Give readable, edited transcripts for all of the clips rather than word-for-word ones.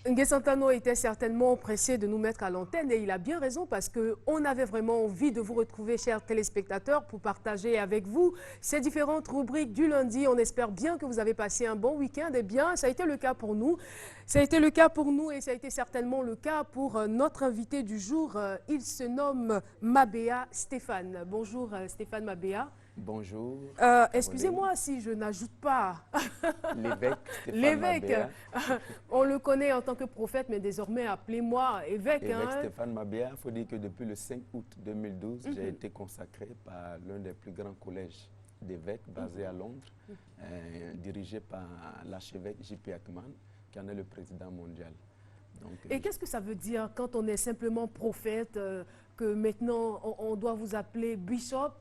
Nguyen Santano était certainement pressé de nous mettre à l'antenne et il a bien raison parce qu'on avait vraiment envie de vous retrouver, chers téléspectateurs, pour partager avec vous ces différentes rubriques du lundi. On espère bien que vous avez passé un bon week-end. Eh bien, ça a été le cas pour nous. Ça a été le cas pour nous et ça a été certainement le cas pour notre invité du jour. Il se nomme Mabea Stéphane. Bonjour Stéphane Mabea. Bonjour. Excusez-moi si je n'ajoute pas. L'évêque Stéphane L'évêque, Mabea. on le connaît en tant que prophète, mais désormais appelez-moi évêque. Évêque Stéphane Mabea, il faut dire que depuis le 5 août 2012, j'ai été consacré par l'un des plus grands collèges d'évêques basé à Londres, dirigé par l'archevêque J.P. Ackman, qui en est le président mondial. Donc, et qu'est-ce que ça veut dire quand on est simplement prophète, que maintenant on doit vous appeler bishop?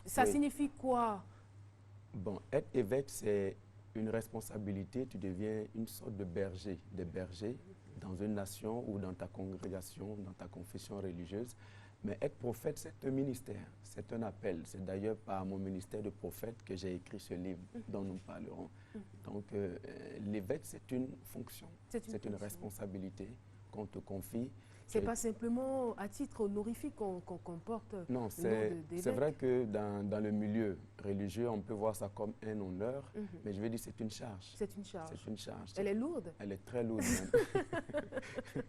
Ça signifie quoi? Bon, être évêque, c'est une responsabilité. Tu deviens une sorte de berger, des bergers dans une nation ou dans ta congrégation, dans ta confession religieuse. Mais être prophète, c'est un ministère, c'est un appel. C'est d'ailleurs par mon ministère de prophète que j'ai écrit ce livre dont nous parlerons. Donc, l'évêque, c'est une fonction, c'est une responsabilité qu'on te confie. C'est pas simplement à titre honorifique qu'on porte. Non, c'est vrai que dans le milieu religieux, on peut voir ça comme un honneur, mais je vais dire c'est une charge. C'est une charge. C'est une charge. Elle est lourde? Elle est très lourde même.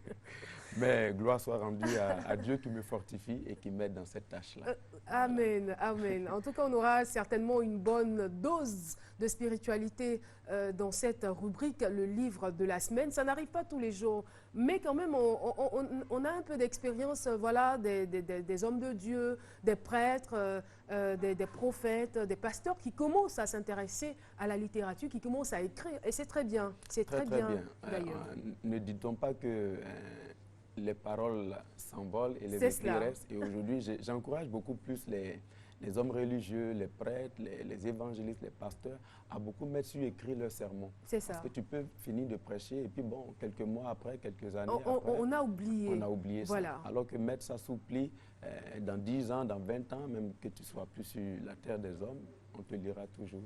Mais gloire soit rendue à Dieu qui me fortifie et qui m'aide dans cette tâche-là. Amen, amen. En tout cas, on aura certainement une bonne dose de spiritualité dans cette rubrique, le livre de la semaine. Ça n'arrive pas tous les jours, mais quand même, on a un peu d'expérience, voilà, des hommes de Dieu, des prêtres, des prophètes, des pasteurs qui commencent à s'intéresser à la littérature, qui commencent à écrire. Et c'est très bien, c'est très bien d'ailleurs. Ne dit-on pas que les paroles s'envolent et les écrits restent. Et aujourd'hui, j'encourage beaucoup plus les hommes religieux, les prêtres, les évangélistes, les pasteurs, à beaucoup mettre sur écrit leurs sermons. C'est ça. Parce que tu peux finir de prêcher et puis bon, quelques mois après, quelques années après, on a oublié. On a oublié voilà. ça. Alors que mettre ça sous pli, dans 10 ans, dans 20 ans, même que tu sois plus sur la terre des hommes, on te lira toujours.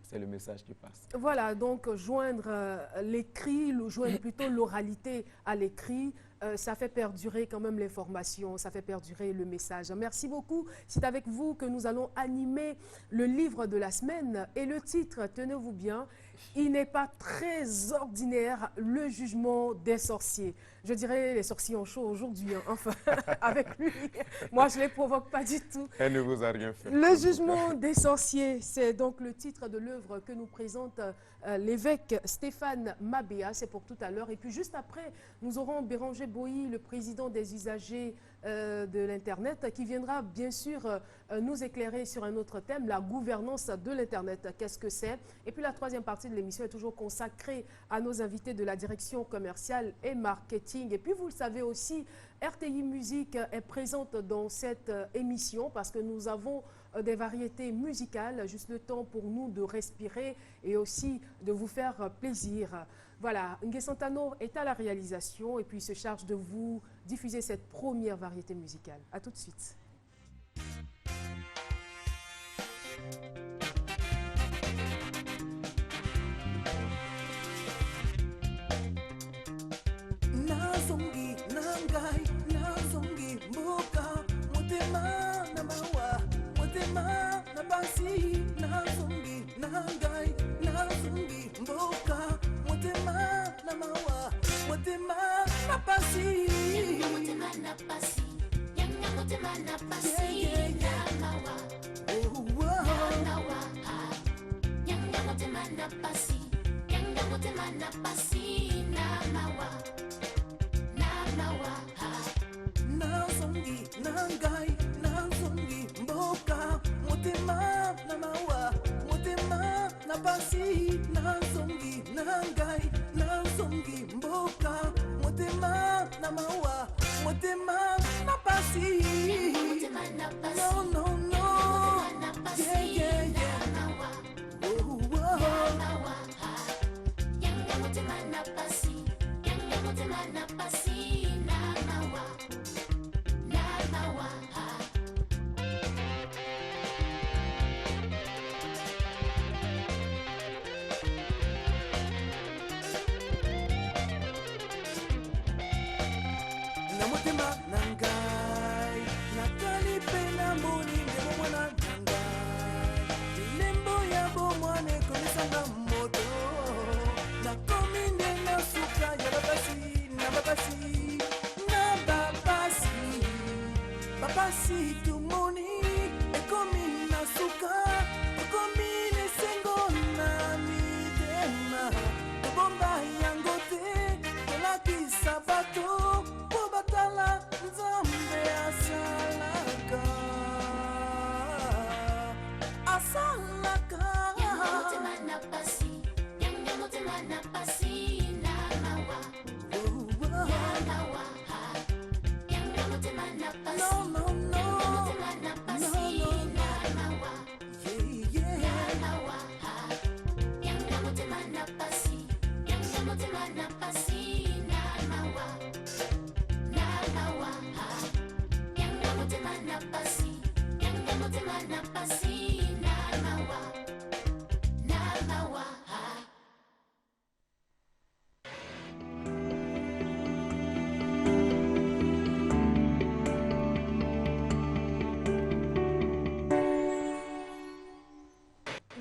C'est le message qui passe. Voilà, donc joindre l'écrit, joindre plutôt l'oralité à l'écrit, ça fait perdurer quand même l'information, ça fait perdurer le message. Merci beaucoup. C'est avec vous que nous allons animer le livre de la semaine. Et le titre, tenez-vous bien, il n'est pas très ordinaire, le jugement des sorciers. Je dirais les sorciers ont chaud aujourd'hui, hein, enfin, avec lui. Moi, je ne les provoque pas du tout. Elle ne vous a rien fait. Le jugement des sorciers, c'est donc le titre de l'œuvre que nous présente l'évêque Stéphane Mabea. C'est pour tout à l'heure. Et puis juste après, nous aurons Béranger Boilly, le président des usagers de l'Internet, qui viendra bien sûr nous éclairer sur un autre thème, la gouvernance de l'Internet. Qu'est-ce que c'est? Et puis la troisième partie de l'émission est toujours consacrée à nos invités de la direction commerciale et marketing. Et puis vous le savez aussi, RTI Musique est présente dans cette émission parce que nous avons des variétés musicales, juste le temps pour nous de respirer et aussi de vous faire plaisir. Voilà, Nguyen Santano est à la réalisation et puis il se charge de vous diffuser cette première variété musicale. A tout de suite. Nazongi, nangai, nazongi, mboka, motema na mawa, motema na basi, nazongi, nangai, nazongi, mboka, motema na mawa, motema na basi, motema na basi, yanga motema na basi, na mawa, na mawa, yanga motema na basi, yanga motema na basi, na mawa. Nazongi, nangai, nazongi, mboka, motema na mawa, motema na basi, nazongi, nangai, nazongi, mboka, motema na mawa, motema na basi, no, no, no, yeah, yeah, yeah, oh, oh. Yanga motema na basi, yanga motema na basi, na mawa.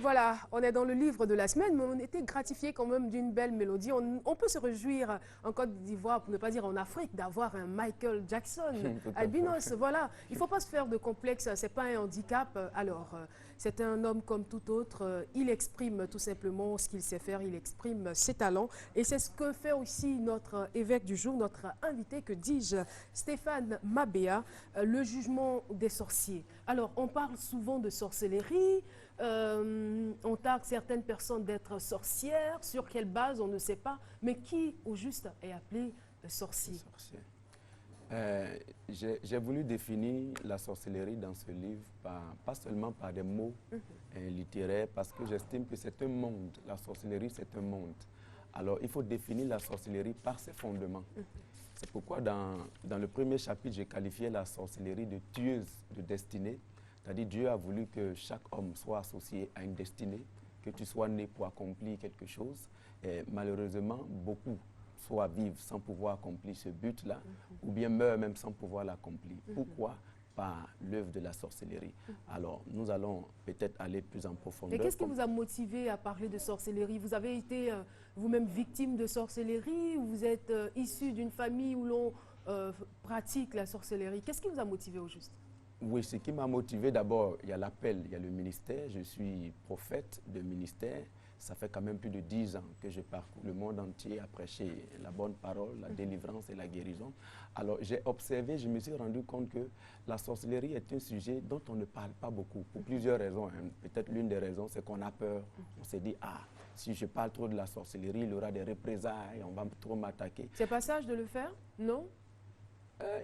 Voilà, on est dans le livre de la semaine, mais on était gratifié quand même d'une belle mélodie. On peut se réjouir en Côte d'Ivoire, pour ne pas dire en Afrique, d'avoir un Michael Jackson, albinos. Voilà, il ne faut pas se faire de complexe, ce n'est pas un handicap. Alors, c'est un homme comme tout autre. Il exprime tout simplement ce qu'il sait faire, il exprime ses talents. Et c'est ce que fait aussi notre évêque du jour, notre invité, que dis-je, Stéphane Mabea, le jugement des sorciers. Alors, on parle souvent de sorcellerie. On targue certaines personnes d'être sorcières. Sur quelle base, on ne sait pas. Mais qui, au juste, est appelé sorcier? J'ai voulu définir la sorcellerie dans ce livre, pas seulement par des mots littéraires, parce que j'estime que c'est un monde. La sorcellerie, c'est un monde. Alors, il faut définir la sorcellerie par ses fondements. C'est pourquoi, dans le premier chapitre, j'ai qualifié la sorcellerie de tueuse de destinée. C'est-à-dire Dieu a voulu que chaque homme soit associé à une destinée, que tu sois né pour accomplir quelque chose. Et malheureusement, beaucoup soit vivent sans pouvoir accomplir ce but-là, ou bien meurent même sans pouvoir l'accomplir. Pourquoi? Par l'œuvre de la sorcellerie. Alors, nous allons peut-être aller plus en profondeur. Et qu'est-ce qui vous a motivé à parler de sorcellerie? Vous avez été vous-même victime de sorcellerie, ou vous êtes issu d'une famille où l'on pratique la sorcellerie? Qu'est-ce qui vous a motivé au juste? Oui, ce qui m'a motivé, d'abord, il y a l'appel, il y a le ministère. Je suis prophète de ministère. Ça fait quand même plus de 10 ans que je parcours le monde entier à prêcher la bonne parole, la délivrance et la guérison. Alors, j'ai observé, je me suis rendu compte que la sorcellerie est un sujet dont on ne parle pas beaucoup, pour plusieurs raisons. Hein. Peut-être l'une des raisons, c'est qu'on a peur. On s'est dit, ah, si je parle trop de la sorcellerie, il y aura des représailles, on va trop m'attaquer. C'est pas sage de le faire, non?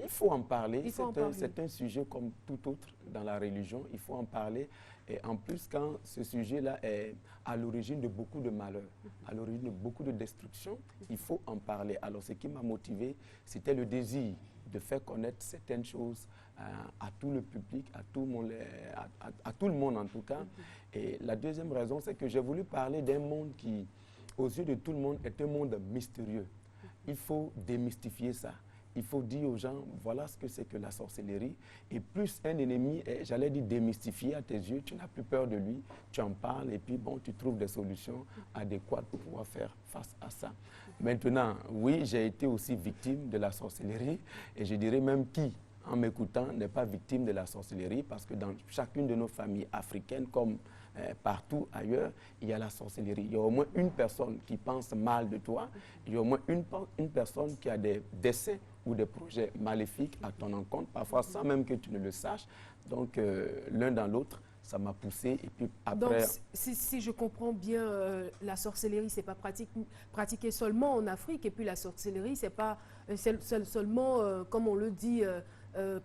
Il faut en parler. C'est un sujet comme tout autre dans la religion. Il faut en parler. Et en plus, quand ce sujet-là est à l'origine de beaucoup de malheurs, à l'origine de beaucoup de destruction, il faut en parler. Alors, ce qui m'a motivé, c'était le désir de faire connaître certaines choses à tout le public, à tout le monde en tout cas. Et la deuxième raison, c'est que j'ai voulu parler d'un monde qui, aux yeux de tout le monde, est un monde mystérieux. Il faut démystifier ça. Il faut dire aux gens, voilà ce que c'est que la sorcellerie. Et plus un ennemi est, j'allais dire, démystifié à tes yeux, tu n'as plus peur de lui, tu en parles et puis bon, tu trouves des solutions adéquates pour pouvoir faire face à ça. Maintenant, oui, j'ai été aussi victime de la sorcellerie et je dirais même qui, en m'écoutant, n'est pas victime de la sorcellerie parce que dans chacune de nos familles africaines, comme partout ailleurs, il y a la sorcellerie. Il y a au moins une personne qui pense mal de toi, il y a au moins une personne qui a des décès ou des projets maléfiques à ton encontre, parfois sans même que tu ne le saches. Donc, l'un dans l'autre, ça m'a poussé. Et puis après... Donc, si je comprends bien, la sorcellerie, ce n'est pas pratiqué seulement en Afrique. Et puis, la sorcellerie, ce n'est pas seulement, comme on le dit,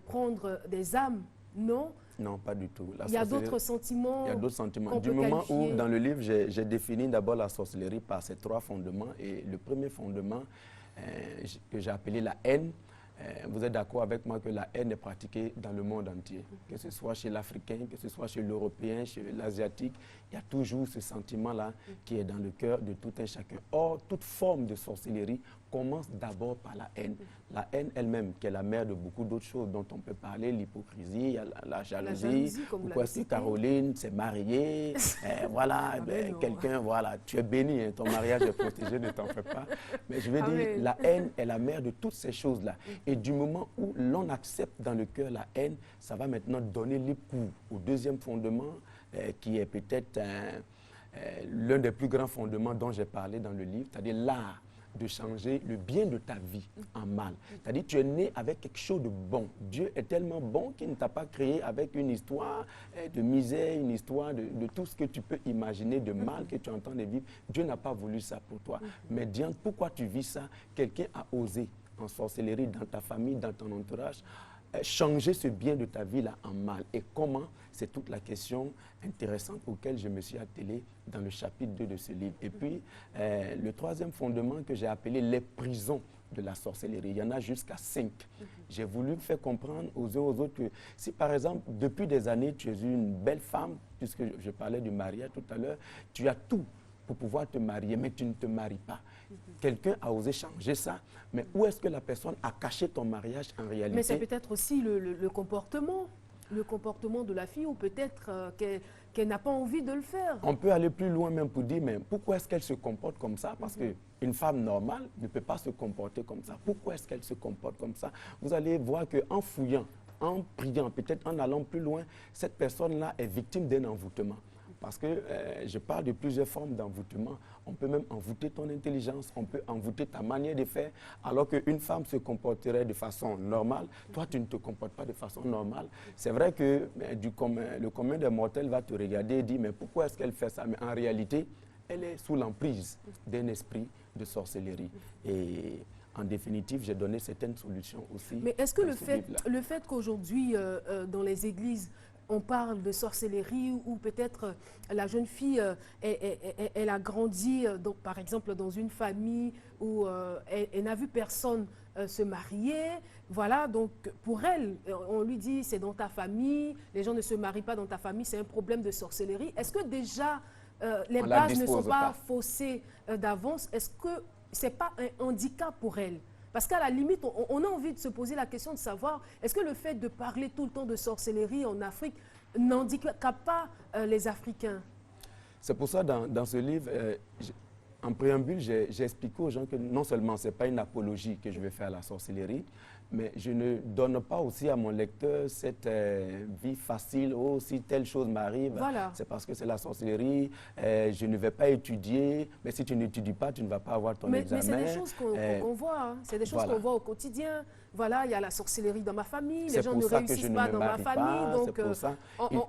prendre des âmes, non? Non, pas du tout. Il y a d'autres sentiments. Il y a d'autres sentiments. Du moment où, dans le livre, j'ai défini d'abord la sorcellerie par ces 3 fondements. Et le premier fondement, que j'ai appelé la haine, vous êtes d'accord avec moi que la haine est pratiquée dans le monde entier. Que ce soit chez l'Africain, que ce soit chez l'Européen, chez l'Asiatique, il y a toujours ce sentiment-là qui est dans le cœur de tout un chacun. Or, toute forme de sorcellerie commence d'abord par la haine. La haine elle-même, qui est la mère de beaucoup d'autres choses dont on peut parler, l'hypocrisie, la jalousie. Pourquoi est-ce que Caroline s'est mariée? Voilà, quelqu'un, voilà, tu es béni, hein, ton mariage est protégé, ne t'en fais pas. Mais je veux dire, la haine est la mère de toutes ces choses-là. Et du moment où l'on accepte dans le cœur la haine, ça va maintenant donner l'époux au deuxième fondement, qui est peut-être l'un des plus grands fondements dont j'ai parlé dans le livre, c'est-à-dire l'art de changer le bien de ta vie en mal. C'est-à-dire tu es né avec quelque chose de bon. Dieu est tellement bon qu'il ne t'a pas créé avec une histoire de misère, une histoire de tout ce que tu peux imaginer de mal que tu entends de vivre. Dieu n'a pas voulu ça pour toi. Mais Diane, pourquoi tu vis ça? Quelqu'un a osé en sorcellerie dans ta famille, dans ton entourage, changer ce bien de ta vie là en mal. Et comment? C'est toute la question intéressante auquel je me suis attelé dans le chapitre 2 de ce livre. Et puis, le troisième fondement que j'ai appelé les prisons de la sorcellerie. Il y en a jusqu'à 5. J'ai voulu faire comprendre aux uns aux autres que si par exemple, depuis des années, tu es une belle femme, puisque je parlais du mariage tout à l'heure, tu as tout pour pouvoir te marier, mais tu ne te maries pas. Quelqu'un a osé changer ça, mais où est-ce que la personne a caché ton mariage en réalité? Mais c'est peut-être aussi le comportement de la fille, ou peut-être qu'elle n'a pas envie de le faire. On peut aller plus loin même pour dire, mais pourquoi est-ce qu'elle se comporte comme ça? Parce qu'une femme normale ne peut pas se comporter comme ça. Pourquoi est-ce qu'elle se comporte comme ça? Vous allez voir qu'en fouillant, en priant, peut-être en allant plus loin, cette personne-là est victime d'un envoûtement. Parce que je parle de plusieurs formes d'envoûtement. On peut même envoûter ton intelligence, on peut envoûter ta manière de faire, alors qu'une femme se comporterait de façon normale. Toi, tu ne te comportes pas de façon normale. C'est vrai que le commun des mortels va te regarder et dire, mais pourquoi est-ce qu'elle fait ça? Mais en réalité, elle est sous l'emprise d'un esprit de sorcellerie. Et en définitive, j'ai donné certaines solutions aussi. Mais est-ce que le fait qu'aujourd'hui, dans les églises, on parle de sorcellerie, ou peut-être la jeune fille, elle a grandi, donc, par exemple, dans une famille où elle n'a vu personne se marier. Voilà, donc pour elle, on lui dit c'est dans ta famille, les gens ne se marient pas dans ta famille, c'est un problème de sorcellerie. Est-ce que déjà les bases ne sont pas faussées d'avance? Est-ce que ce n'est pas un handicap pour elle? Parce qu'à la limite, on a envie de se poser la question de savoir, est-ce que le fait de parler tout le temps de sorcellerie en Afrique n'handicape pas les Africains? C'est pour ça, dans ce livre, en préambule, j'ai expliqué aux gens que non seulement ce n'est pas une apologie que je vais faire à la sorcellerie, mais je ne donne pas aussi à mon lecteur cette vie facile, oh, si telle chose m'arrive, voilà. C'est parce que c'est la sorcellerie, je ne vais pas étudier, mais si tu n'étudies pas, tu ne vas pas avoir ton examen. Mais c'est des choses qu'on voit, hein. C'est des choses qu'on voit au quotidien. Voilà, il y a la sorcellerie dans ma famille, les gens ne réussissent pas dans ma famille, donc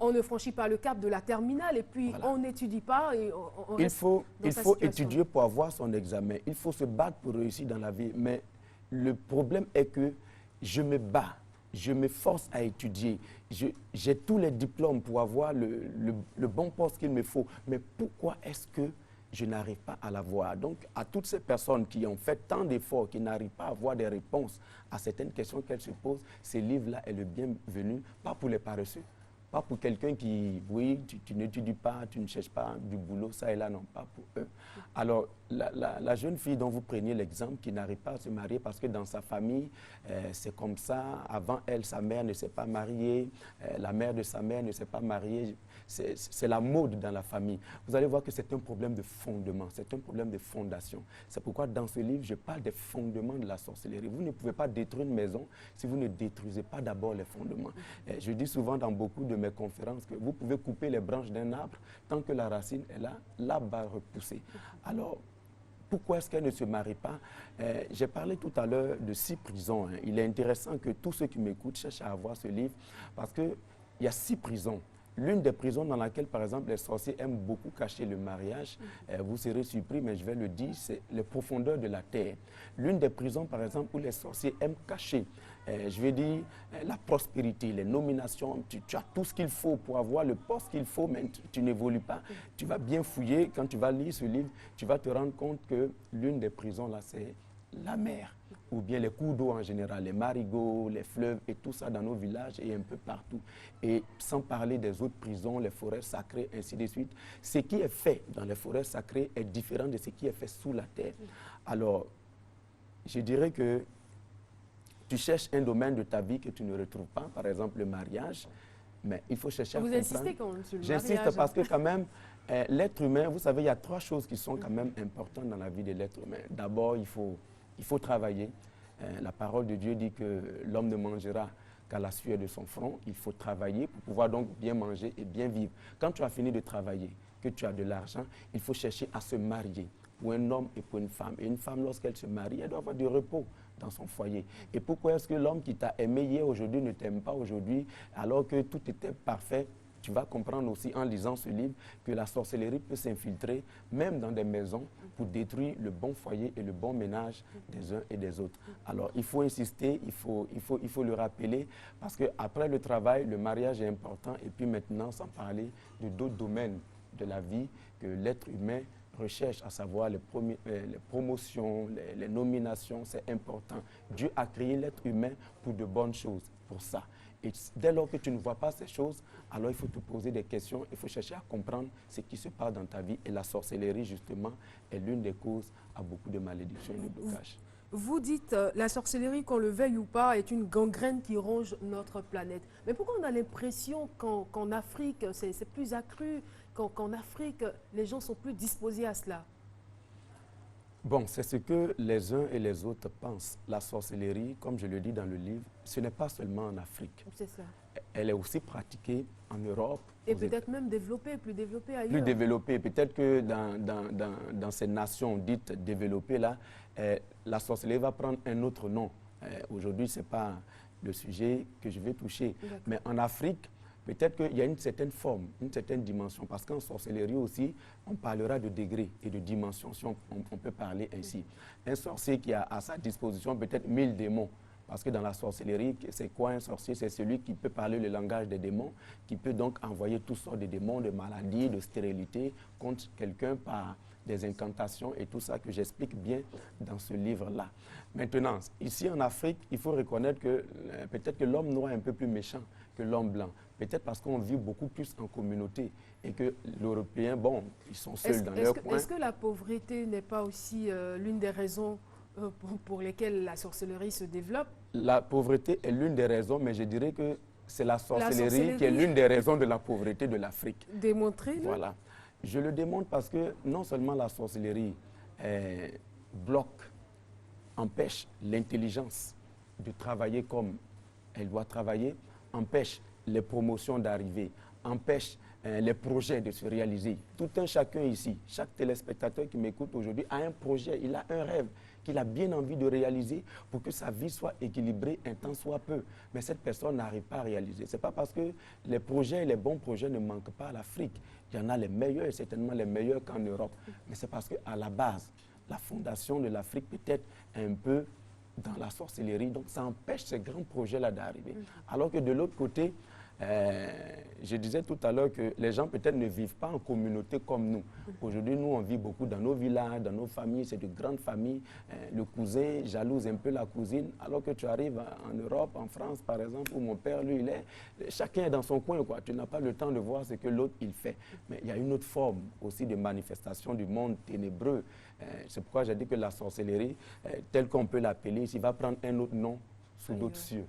on ne franchit pas le cap de la terminale, et puis on n'étudie pas et on il reste faut situation. étudier pour avoir son examen, il faut se battre pour réussir dans la vie, mais le problème est que je me bats, je me force à étudier, j'ai tous les diplômes pour avoir le bon poste qu'il me faut, mais pourquoi est-ce que je n'arrive pas à l'avoir? Donc, à toutes ces personnes qui ont fait tant d'efforts, qui n'arrivent pas à avoir des réponses à certaines questions qu'elles se posent, ce livre-là est le bienvenu, pas pour les paresseux, pas pour quelqu'un qui, oui, tu n'étudies pas, tu ne cherches pas du boulot, ça et là, non, pas pour eux. Alors, la jeune fille dont vous preniez l'exemple, qui n'arrive pas à se marier parce que dans sa famille, c'est comme ça. Avant elle, sa mère ne s'est pas mariée, la mère de sa mère ne s'est pas mariée. C'est la mode dans la famille. Vous allez voir que c'est un problème de fondement, c'est un problème de fondation. C'est pourquoi dans ce livre, je parle des fondements de la sorcellerie. Vous ne pouvez pas détruire une maison si vous ne détruisez pas d'abord les fondements. Je dis souvent dans beaucoup de mes conférences que vous pouvez couper les branches d'un arbre, tant que la racine est là, l'arbre va repousser. Alors, pourquoi est-ce qu'elle ne se marie pas? J'ai parlé tout à l'heure de 6 prisons. Hein. Il est intéressant que tous ceux qui m'écoutent cherchent à avoir ce livre, parce qu'il y a 6 prisons. L'une des prisons dans laquelle, par exemple, les sorciers aiment beaucoup cacher le mariage, vous serez surpris, mais je vais le dire, c'est les profondeurs de la terre. L'une des prisons, par exemple, où les sorciers aiment cacher, je vais dire, la prospérité, les nominations, tu as tout ce qu'il faut pour avoir le poste qu'il faut, mais tu n'évolues pas. Tu vas bien fouiller, quand tu vas lire ce livre, tu vas te rendre compte que l'une des prisons, là, c'est la mer, ou bien les cours d'eau en général, les marigots, les fleuves et tout ça dans nos villages et un peu partout. Et sans parler des autres prisons, les forêts sacrées, ainsi de suite. Ce qui est fait dans les forêts sacrées est différent de ce qui est fait sous la terre. Alors, je dirais que tu cherches un domaine de ta vie que tu ne retrouves pas, par exemple le mariage, mais il faut chercher à comprendre. Vous insistez quand même sur le mariage. J'insiste parce que quand même, l'être humain, vous savez, il y a 3 choses qui sont quand même importantes dans la vie de l'être humain. D'abord, il faut travailler. La parole de Dieu dit que l'homme ne mangera qu'à la sueur de son front. Il faut travailler pour pouvoir donc bien manger et bien vivre. Quand tu as fini de travailler, que tu as de l'argent, il faut chercher à se marier pour un homme et pour une femme. Et une femme, lorsqu'elle se marie, elle doit avoir du repos dans son foyer. Et pourquoi est-ce que l'homme qui t'a aimé hier, aujourd'hui, ne t'aime pas aujourd'hui, alors que tout était parfait? Tu vas comprendre aussi en lisant ce livre que la sorcellerie peut s'infiltrer même dans des maisons pour détruire le bon foyer et le bon ménage des uns et des autres. Alors il faut insister, il faut le rappeler parce qu'après le travail, le mariage est important et puis maintenant, sans parler de d'autres domaines de la vie que l'être humain recherche, à savoir les promotions, les nominations, c'est important. Dieu a créé l'être humain pour de bonnes choses, pour ça. Et dès lors que tu ne vois pas ces choses, alors il faut te poser des questions, il faut chercher à comprendre ce qui se passe dans ta vie. Et la sorcellerie, justement, est l'une des causes à beaucoup de malédictions et de blocages. Vous dites la sorcellerie, qu'on le veuille ou pas, est une gangrène qui ronge notre planète. Mais pourquoi on a l'impression qu'en Afrique, c'est plus accru, qu'en Afrique, les gens sont plus disposés à cela? Bon, c'est ce que les uns et les autres pensent. La sorcellerie, comme je le dis dans le livre, ce n'est pas seulement en Afrique. C'est ça. Elle est aussi pratiquée en Europe. Et peut-être même développée, plus développée ailleurs. Plus développée. Peut-être que dans ces nations dites développées, là, la sorcellerie va prendre un autre nom. Aujourd'hui, ce n'est pas le sujet que je vais toucher. Mais en Afrique, peut-être qu'il y a une certaine forme, une certaine dimension, parce qu'en sorcellerie aussi, on parlera de degrés et de dimensions, si on peut parler ainsi. Un sorcier qui a à sa disposition peut-être 1000 démons, parce que dans la sorcellerie, c'est quoi un sorcier? C'est celui qui peut parler le langage des démons, qui peut donc envoyer toutes sortes de démons, de maladies, de stérilité contre quelqu'un par des incantations et tout ça que j'explique bien dans ce livre-là. Maintenant, ici en Afrique, il faut reconnaître que peut-être que l'homme noir est un peu plus méchant que l'homme blanc. Peut-être parce qu'on vit beaucoup plus en communauté et que l'Européen, bon, ils sont seuls dans leur coin. Est-ce que la pauvreté n'est pas aussi l'une des raisons pour lesquelles la sorcellerie se développe? La pauvreté est l'une des raisons, mais je dirais que c'est la sorcellerie qui est l'une des raisons de la pauvreté de l'Afrique. Démontrez-le. Voilà. Je le démontre parce que non seulement la sorcellerie bloque, empêche l'intelligence de travailler comme elle doit travailler, empêche les promotions d'arriver, empêche les projets de se réaliser. Tout un chacun ici, chaque téléspectateur qui m'écoute aujourd'hui a un projet, il a un rêve qu'il a bien envie de réaliser pour que sa vie soit équilibrée un temps soit peu. Mais cette personne n'arrive pas à réaliser. Ce n'est pas parce que les projets, les bons projets ne manquent pas à l'Afrique. Il y en a les meilleurs et certainement les meilleurs qu'en Europe. Mais c'est parce qu'à la base, la fondation de l'Afrique peut-être un peu dans la sorcellerie. Donc ça empêche ces grands projets-là d'arriver. Alors que de l'autre côté, je disais tout à l'heure que les gens peut-être ne vivent pas en communauté comme nous. Aujourd'hui, nous, on vit beaucoup dans nos villages, dans nos familles, c'est de grandes familles. Le cousin jalouse un peu la cousine, alors que tu arrives en Europe, en France par exemple, où mon père, lui, chacun est dans son coin, quoi. Tu n'as pas le temps de voir ce que l'autre, il fait. Mais il y a une autre forme aussi de manifestation du monde ténébreux. C'est pourquoi j'ai dit que la sorcellerie, telle qu'on peut l'appeler, il va prendre un autre nom sous d'autres cieux.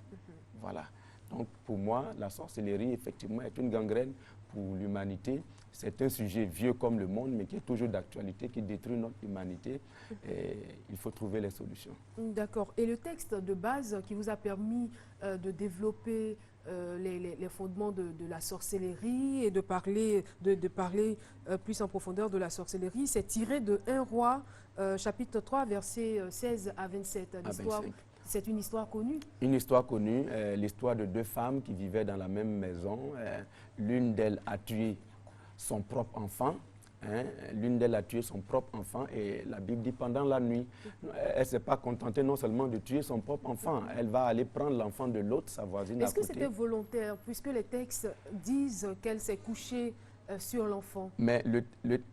Voilà. Donc, pour moi, la sorcellerie, effectivement, est une gangrène pour l'humanité. C'est un sujet vieux comme le monde, mais qui est toujours d'actualité, qui détruit notre humanité. Et il faut trouver les solutions. D'accord. Et le texte de base qui vous a permis de développer les fondements de la sorcellerie et de parler plus en profondeur de la sorcellerie, c'est tiré de 1 Roi, chapitre 3, versets 16 à 27. C'est une histoire connue? Une histoire connue, l'histoire de 2 femmes qui vivaient dans la même maison. L'une d'elles a tué son propre enfant. L'une d'elles a tué son propre enfant et la Bible dit pendant la nuit, elle ne s'est pas contentée non seulement de tuer son propre enfant, elle va aller prendre l'enfant de l'autre, sa voisine à côté. Est-ce que c'était volontaire, puisque les textes disent qu'elle s'est couchée sur l'enfant? Mais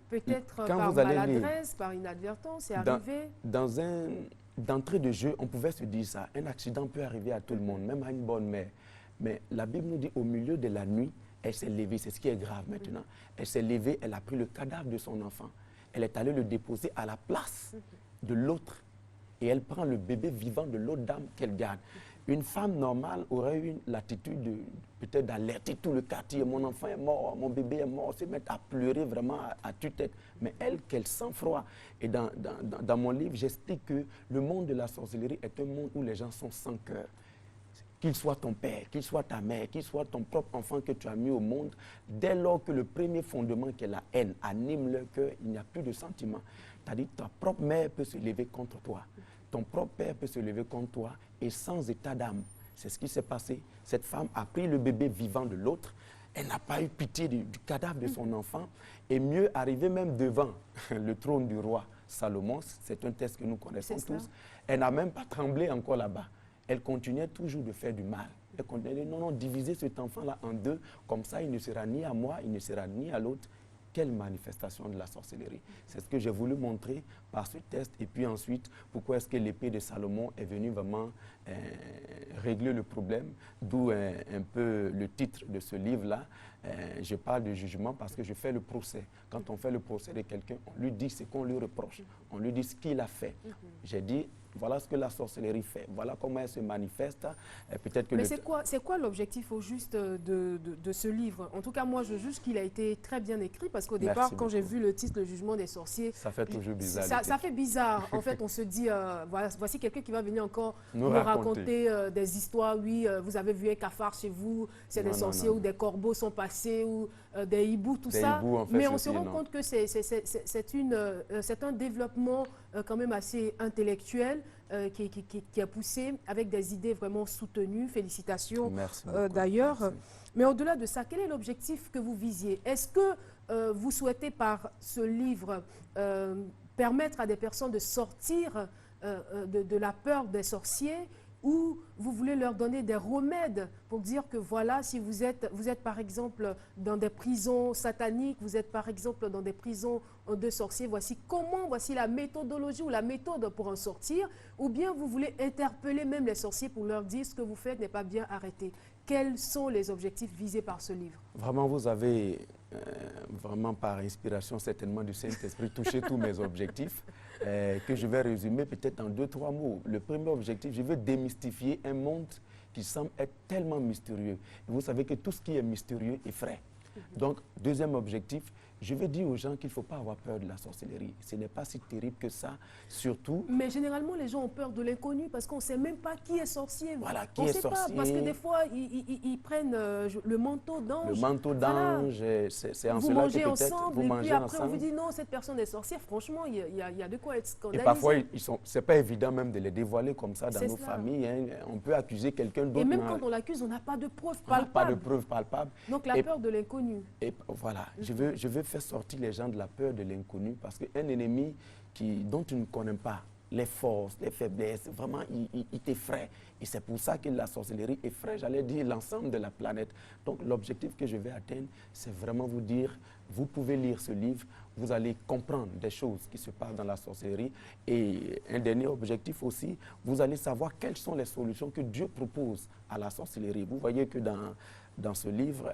peut-être par maladresse, par inadvertance, c'est arrivé? D'entrée de jeu, on pouvait se dire ça. Un accident peut arriver à tout le monde, même à une bonne mère. Mais la Bible nous dit au milieu de la nuit, elle s'est levée, c'est ce qui est grave maintenant. Elle s'est levée, elle a pris le cadavre de son enfant. Elle est allée le déposer à la place de l'autre. Et elle prend le bébé vivant de l'autre dame qu'elle garde. Une femme normale aurait eu l'attitude peut-être d'alerter tout le quartier. Mon enfant est mort, mon bébé est mort, se mettre à pleurer vraiment à tue-tête. Mais elle, quel sang-froid. Et dans mon livre, j'explique que le monde de la sorcellerie est un monde où les gens sont sans cœur. Qu'il soit ton père, qu'il soit ta mère, qu'il soit ton propre enfant que tu as mis au monde, dès lors que le premier fondement qui est la haine anime leur cœur, il n'y a plus de sentiment. C'est-à-dire ta propre mère peut se lever contre toi. Ton propre père peut se lever contre toi et sans état d'âme. C'est ce qui s'est passé. Cette femme a pris le bébé vivant de l'autre. Elle n'a pas eu pitié du cadavre de son enfant. Et mieux, arrivé même devant le trône du roi Salomon, c'est un texte que nous connaissons tous, elle n'a même pas tremblé encore là-bas. Elle continuait toujours de faire du mal. Elle continuait de non, diviser cet enfant-là en deux, comme ça il ne sera ni à moi, il ne sera ni à l'autre. Quelle manifestation de la sorcellerie. C'est ce que j'ai voulu montrer par ce test. Et puis ensuite, pourquoi est-ce que l'épée de Salomon est venue vraiment régler le problème, d'où un peu le titre de ce livre-là. Je parle de jugement parce que je fais le procès. Quand on fait le procès de quelqu'un, on lui dit ce qu'on lui reproche. On lui dit ce qu'il a fait. J'ai dit, voilà ce que la sorcellerie fait. Voilà comment elle se manifeste. Peut-être que mais c'est quoi l'objectif au juste de ce livre? En tout cas, moi, je juge qu'il a été très bien écrit parce qu'au départ, quand j'ai vu le titre « Le jugement des sorciers », ça fait toujours bizarre. Ça fait bizarre. En fait, on se dit, voici quelqu'un qui va venir encore nous raconter des histoires. Oui, vous avez vu un cafard chez vous, c'est des sorciers ou des corbeaux sont passés ou des hiboux, tout ça. Hiboux, en fait, mais on se rend compte que c'est un développement quand même assez intellectuel qui a poussé avec des idées vraiment soutenues. Félicitations d'ailleurs. Mais au-delà de ça, quel est l'objectif que vous visiez? Est-ce que vous souhaitez par ce livre permettre à des personnes de sortir de la peur des sorciers, ou vous voulez leur donner des remèdes pour dire que voilà, si vous êtes par exemple dans des prisons sataniques, vous êtes par exemple dans des prisons de sorciers, voici la méthodologie ou la méthode pour en sortir, ou bien vous voulez interpeller même les sorciers pour leur dire ce que vous faites n'est pas bien, arrêté. Quels sont les objectifs visés par ce livre? Vraiment, vous avez, vraiment par inspiration certainement du Saint-Esprit, touché tous mes objectifs, que je vais résumer peut-être en 2-3 mots. Le premier objectif, je veux démystifier un monde qui semble être tellement mystérieux. Et vous savez que tout ce qui est mystérieux effraie. Donc, deuxième objectif, je veux dire aux gens qu'il ne faut pas avoir peur de la sorcellerie. Ce n'est pas si terrible que ça, surtout... Mais généralement, les gens ont peur de l'inconnu parce qu'on ne sait même pas qui est sorcier. Voilà, qui est sorcier. On ne sait pas, parce que des fois, ils prennent le manteau d'ange. Le manteau d'ange, c'est en vous cela mangez que peut-être vous mangez puis après, ensemble. On vous dit non, cette personne est sorcière. Franchement, il y a de quoi être scandalisé. Et parfois, ce n'est pas évident même de les dévoiler comme ça dans nos familles. Hein. On peut accuser quelqu'un d'autre. Et même quand on l'accuse, on n'a pas de preuves palpables. On n'a pas de preuves palpables. Donc la peur de l'inconnu. Et voilà, je veux faire sortir les gens de la peur de l'inconnu parce qu'un ennemi dont tu ne connais pas les forces, les faiblesses, vraiment, il t'effraie. Et c'est pour ça que la sorcellerie effraie, j'allais dire, l'ensemble de la planète. Donc l'objectif que je vais atteindre, c'est vraiment vous dire, vous pouvez lire ce livre, vous allez comprendre des choses qui se passent dans la sorcellerie. Et un dernier objectif aussi, vous allez savoir quelles sont les solutions que Dieu propose à la sorcellerie. Vous voyez que dans ce livre,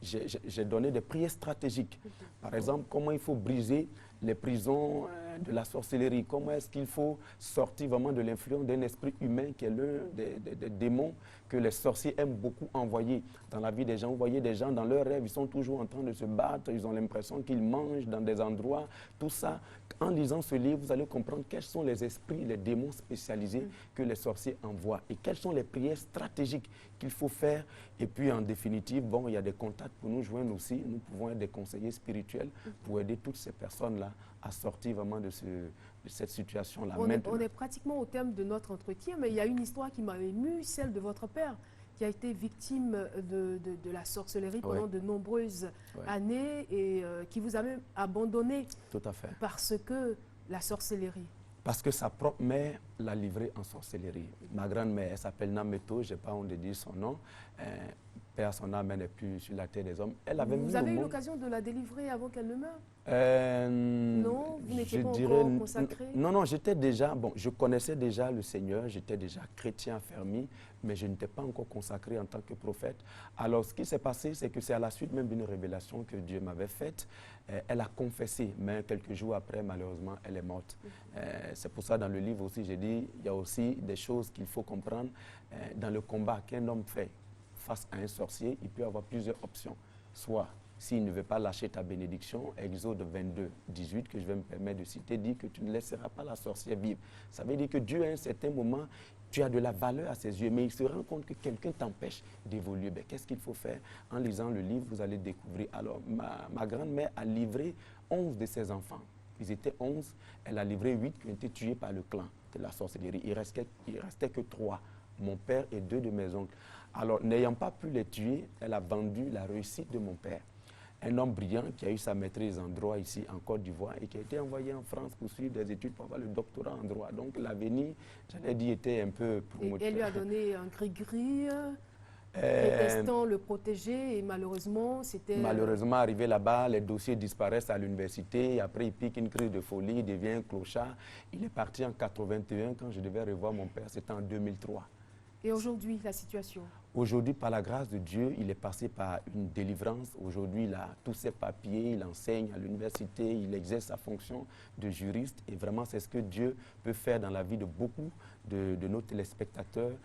j'ai donné des prières stratégiques. Par exemple, comment il faut briser les prisons de la sorcellerie. Comment est-ce qu'il faut sortir vraiment de l'influence d'un esprit humain qui est l'un des démons que les sorciers aiment beaucoup envoyer dans la vie des gens. Vous voyez des gens dans leurs rêves, ils sont toujours en train de se battre, ils ont l'impression qu'ils mangent dans des endroits. Tout ça, en lisant ce livre, vous allez comprendre quels sont les esprits, les démons spécialisés que les sorciers envoient et quelles sont les prières stratégiques qu'il faut faire. Et puis en définitive, bon, il y a des contacts pour nous joindre aussi. Nous pouvons être des conseillers spirituels pour aider toutes ces personnes-là à sortir vraiment de cette situation-là. On est pratiquement au terme de notre entretien, mais il y a une histoire qui m'a ému, celle de votre père, qui a été victime de la sorcellerie pendant de nombreuses années et qui vous a même abandonné. Tout à fait. Parce que la sorcellerie. Parce que sa propre mère l'a livré en sorcellerie. Ma grand-mère, elle s'appelle Nameto, je n'ai pas honte de dire son nom. Père, son âme n'est plus sur la terre des hommes. Vous avez eu l'occasion de la délivrer avant qu'elle ne meure? Non, vous n'étiez pas encore consacré? Non, j'étais déjà, je connaissais déjà le Seigneur, j'étais déjà chrétien affermi, mais je n'étais pas encore consacré en tant que prophète. Alors, ce qui s'est passé, c'est que c'est à la suite même d'une révélation que Dieu m'avait faite. Elle a confessé, mais quelques jours après, malheureusement, elle est morte. C'est pour ça, dans le livre aussi, j'ai dit, il y a aussi des choses qu'il faut comprendre dans le combat qu'un homme fait face à un sorcier. Il peut avoir plusieurs options. Soit, s'il ne veut pas lâcher ta bénédiction, Exode 22, 18, que je vais me permettre de citer, dit que tu ne laisseras pas la sorcière vivre. Ça veut dire que Dieu, à un certain moment, tu as de la valeur à ses yeux, mais il se rend compte que quelqu'un t'empêche d'évoluer. Qu'est-ce qu'il faut faire? En lisant le livre, vous allez découvrir. Alors, ma grand-mère a livré 11 de ses enfants. Ils étaient 11. Elle a livré 8 qui ont été tués par le clan de la sorcellerie. Il restait que 3, mon père et 2 de mes oncles. Alors, n'ayant pas pu les tuer, elle a vendu la réussite de mon père. Un homme brillant qui a eu sa maîtrise en droit ici en Côte d'Ivoire et qui a été envoyé en France pour suivre des études pour avoir le doctorat en droit. Donc l'avenir, j'allais dire, était un peu promoteur. Et elle lui a donné un gris-gris, prétextant le protéger et malheureusement, c'était... Malheureusement, arrivé là-bas, les dossiers disparaissent à l'université. Après, il pique une crise de folie, il devient un clochard. Il est parti en 81 quand je devais revoir mon père, c'était en 2003. Et aujourd'hui, la situation? Aujourd'hui, par la grâce de Dieu, il est passé par une délivrance. Aujourd'hui, il a tous ses papiers, il enseigne à l'université, il exerce sa fonction de juriste. Et vraiment, c'est ce que Dieu peut faire dans la vie de beaucoup de nos téléspectateurs.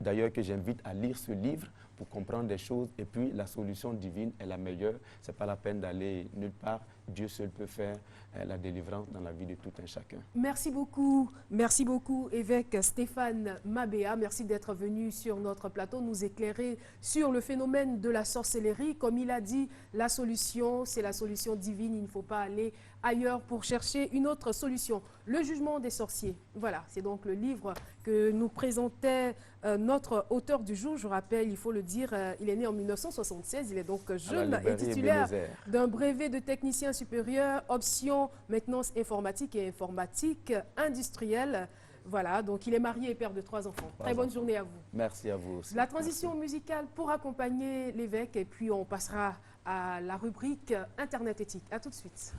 D'ailleurs, que j'invite à lire ce livre pour comprendre des choses. Et puis, la solution divine est la meilleure. Ce n'est pas la peine d'aller nulle part. Dieu seul peut faire la délivrance dans la vie de tout un chacun. Merci beaucoup, évêque Stéphane Mabea. Merci d'être venu sur notre plateau nous éclairer sur le phénomène de la sorcellerie. Comme il a dit, la solution, c'est la solution divine. Il ne faut pas aller ailleurs pour chercher une autre solution. Le jugement des sorciers. Voilà, c'est donc le livre que nous présentait notre auteur du jour. Je rappelle, il faut le dire, il est né en 1976. Il est donc jeune et titulaire d'un brevet de technicien supérieur, option maintenance informatique et informatique industrielle. Voilà, donc il est marié et père de 3 enfants. Très bonne journée à vous. Merci à vous aussi. La transition musicale pour accompagner l'évêque et puis on passera à la rubrique Internet éthique. À tout de suite.